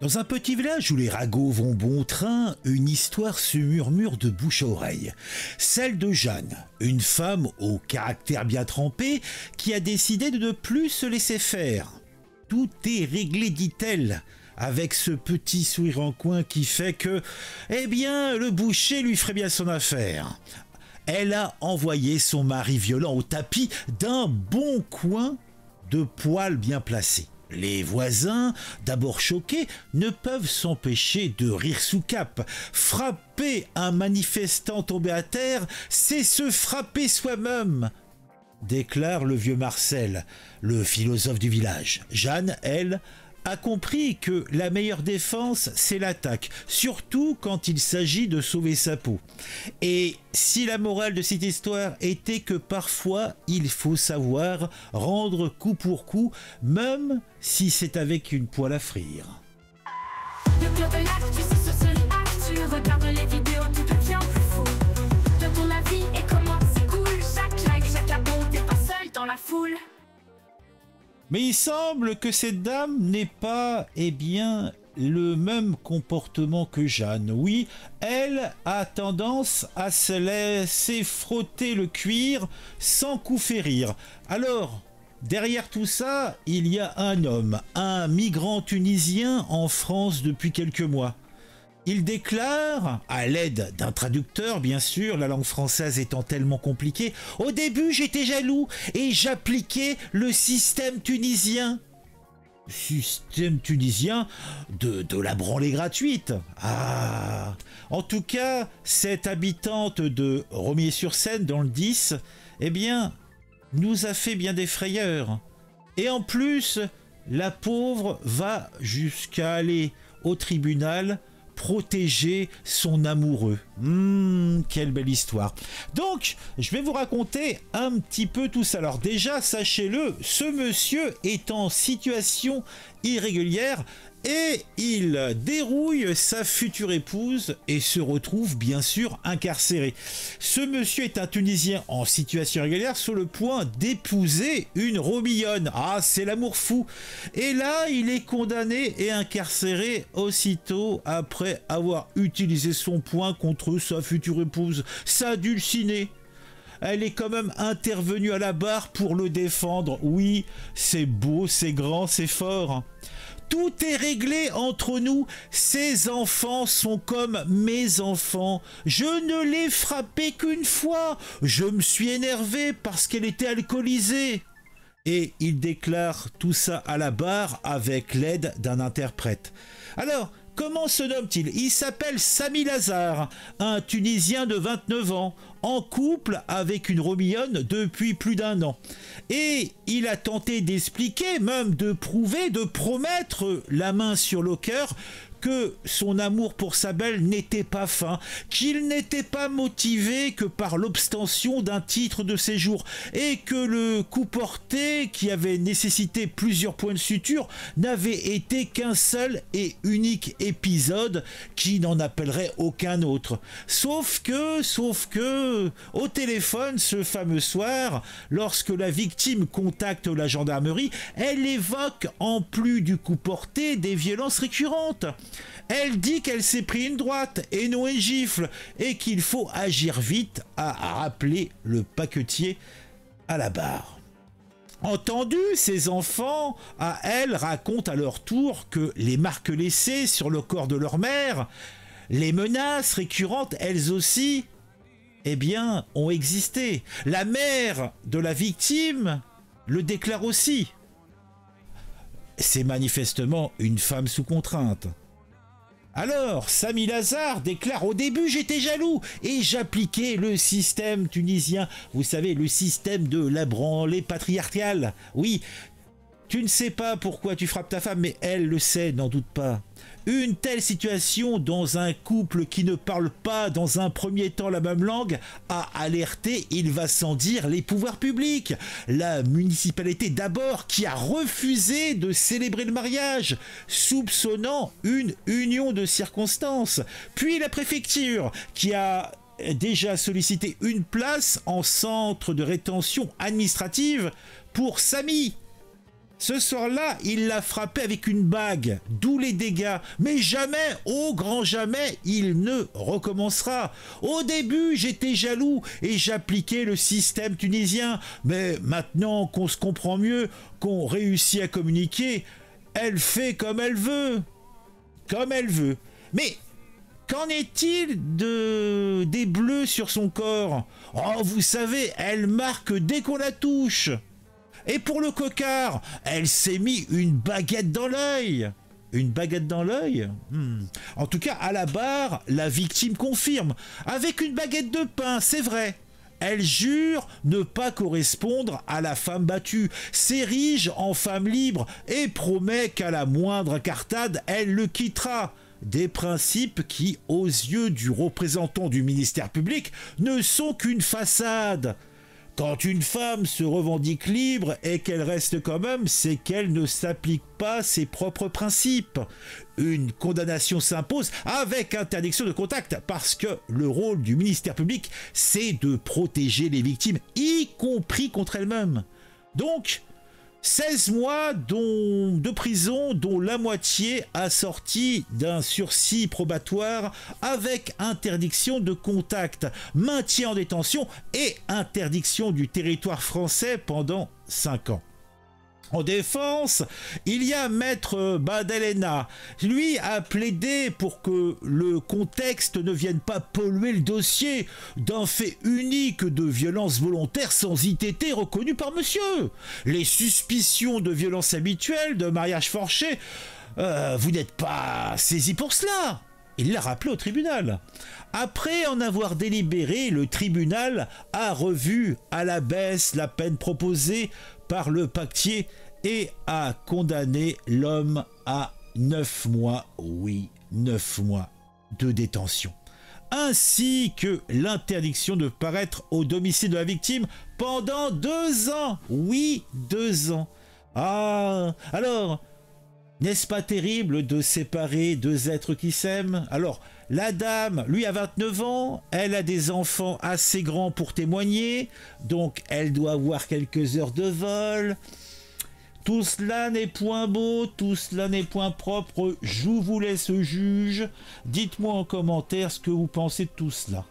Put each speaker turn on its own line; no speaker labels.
Dans un petit village où les ragots vont bon train, une histoire se murmure de bouche à oreille. Celle de Jeanne, une femme au caractère bien trempé qui a décidé de ne plus se laisser faire. Tout est réglé, dit-elle, avec ce petit sourire en coin qui fait que, eh bien, le boucher lui ferait bien son affaire. Elle a envoyé son mari violent au tapis d'un bon coin de poils bien placés. Les voisins, d'abord choqués, ne peuvent s'empêcher de rire sous cape. Frapper un manifestant tombé à terre, c'est se frapper soi-même, déclare le vieux Marcel, le philosophe du village. Jeanne, elle, a compris que la meilleure défense, c'est l'attaque, surtout quand il s'agit de sauver sa peau. Et si la morale de cette histoire était que parfois, il faut savoir rendre coup pour coup, même si c'est avec une poêle à frire.
Le club de l'actu, c'est sur ce tu regardes les vidéos, tout devient plus fou. De ton avis et comment c'est cool, chaque like, chaque abon, t'es pas seul dans la foule.
Mais il semble que cette dame n'ait pas, eh bien, le même comportement que Jeanne. Oui, elle a tendance à se laisser frotter le cuir sans coup férir. Alors, derrière tout ça, il y a un homme, un migrant tunisien en France depuis quelques mois. Il déclare, à l'aide d'un traducteur bien sûr, la langue française étant tellement compliquée, « Au début j'étais jaloux et j'appliquais le système tunisien. » Système tunisien de la branlée gratuite. Ah. En tout cas, cette habitante de Romilly-sur-Seine dans le 10, eh bien, nous a fait bien des frayeurs. Et en plus, la pauvre va jusqu'à aller au tribunal protéger son amoureux. Quelle belle histoire. Donc, je vais vous raconter un petit peu tout ça. Alors déjà, sachez-le, ce monsieur est en situation irrégulière et il dérouille sa future épouse et se retrouve bien sûr incarcéré. Ce monsieur est un Tunisien en situation irrégulière sur le point d'épouser une Romillonne. Ah, c'est l'amour fou. Et là, il est condamné et incarcéré aussitôt après avoir utilisé son poing contre sa future épouse, sa dulcinée. Elle est quand même intervenue à la barre pour le défendre. Oui, c'est beau, c'est grand, c'est fort. Tout est réglé entre nous. Ces enfants sont comme mes enfants. Je ne l'ai frappée qu'une fois. Je me suis énervé parce qu'elle était alcoolisée. Et il déclare tout ça à la barre avec l'aide d'un interprète. Alors, comment se nomme-t-il? Il s'appelle Sami Lazar, un Tunisien de 29 ans, en couple avec une Romillonne depuis plus d'1 an. Et il a tenté d'expliquer, même de prouver, de promettre la main sur le cœur que son amour pour sa belle n'était pas fin, qu'il n'était pas motivé que par l'obtention d'un titre de séjour et que le coup porté, qui avait nécessité plusieurs points de suture, n'avait été qu'un seul et unique épisode qui n'en appellerait aucun autre. Sauf que, au téléphone ce fameux soir, lorsque la victime contacte la gendarmerie, elle évoque, en plus du coup porté, des violences récurrentes. Elle dit qu'elle s'est pris une droite et non une gifle et qu'il faut agir vite à rappeler le paquetier à la barre. Entendu, ces enfants, à elles, racontent à leur tour que les marques laissées sur le corps de leur mère, les menaces récurrentes, elles aussi, eh bien, ont existé. La mère de la victime le déclare aussi. C'est manifestement une femme sous contrainte. Alors, Sami Lazar déclare: au début j'étais jaloux et j'appliquais le système tunisien. Vous savez, le système de la branlée patriarcale. Oui, tu ne sais pas pourquoi tu frappes ta femme, mais elle le sait, n'en doute pas. Une telle situation dans un couple qui ne parle pas dans un premier temps la même langue a alerté, il va sans dire, les pouvoirs publics. La municipalité d'abord qui a refusé de célébrer le mariage, soupçonnant une union de circonstances. Puis la préfecture qui a déjà sollicité une place en centre de rétention administrative pour Sami. Ce soir-là, il l'a frappé avec une bague, d'où les dégâts. Mais jamais, au grand jamais, il ne recommencera. Au début, j'étais jaloux et j'appliquais le système tunisien. Mais maintenant qu'on se comprend mieux, qu'on réussit à communiquer, elle fait comme elle veut. Comme elle veut. Mais qu'en est-il des bleus sur son corps? Oh, vous savez, elle marque dès qu'on la touche. Et pour le cocard, elle s'est mis une baguette dans l'œil. Une baguette dans l'œil? En tout cas, à la barre, la victime confirme. Avec une baguette de pain, c'est vrai. Elle jure ne pas correspondre à la femme battue, s'érige en femme libre et promet qu'à la moindre incartade, elle le quittera. Des principes qui, aux yeux du représentant du ministère public, ne sont qu'une façade. Quand une femme se revendique libre et qu'elle reste quand même, c'est qu'elle ne s'applique pas ses propres principes. Une condamnation s'impose avec interdiction de contact parce que le rôle du ministère public, c'est de protéger les victimes, y compris contre elles-mêmes. Donc, 16 mois de prison, dont la moitié assortie d'un sursis probatoire avec interdiction de contact, maintien en détention et interdiction du territoire français pendant 5 ans. En défense, il y a Maître Badelena. Lui a plaidé pour que le contexte ne vienne pas polluer le dossier d'un fait unique de violence volontaire sans ITT reconnu par monsieur. Les suspicions de violence habituelle, de mariage forcé, vous n'êtes pas saisi pour cela. Il l'a rappelé au tribunal. Après en avoir délibéré, le tribunal a revu à la baisse la peine proposée par le pactier et a condamné l'homme à 9 mois, oui, 9 mois de détention, ainsi que l'interdiction de paraître au domicile de la victime pendant 2 ans, oui, 2 ans. Ah, alors, n'est-ce pas terrible de séparer deux êtres qui s'aiment? Alors, la dame, lui, a 29 ans, elle a des enfants assez grands pour témoigner, donc elle doit avoir quelques heures de vol. Tout cela n'est point beau, tout cela n'est point propre, je vous laisse juge. Dites-moi en commentaire ce que vous pensez de tout cela.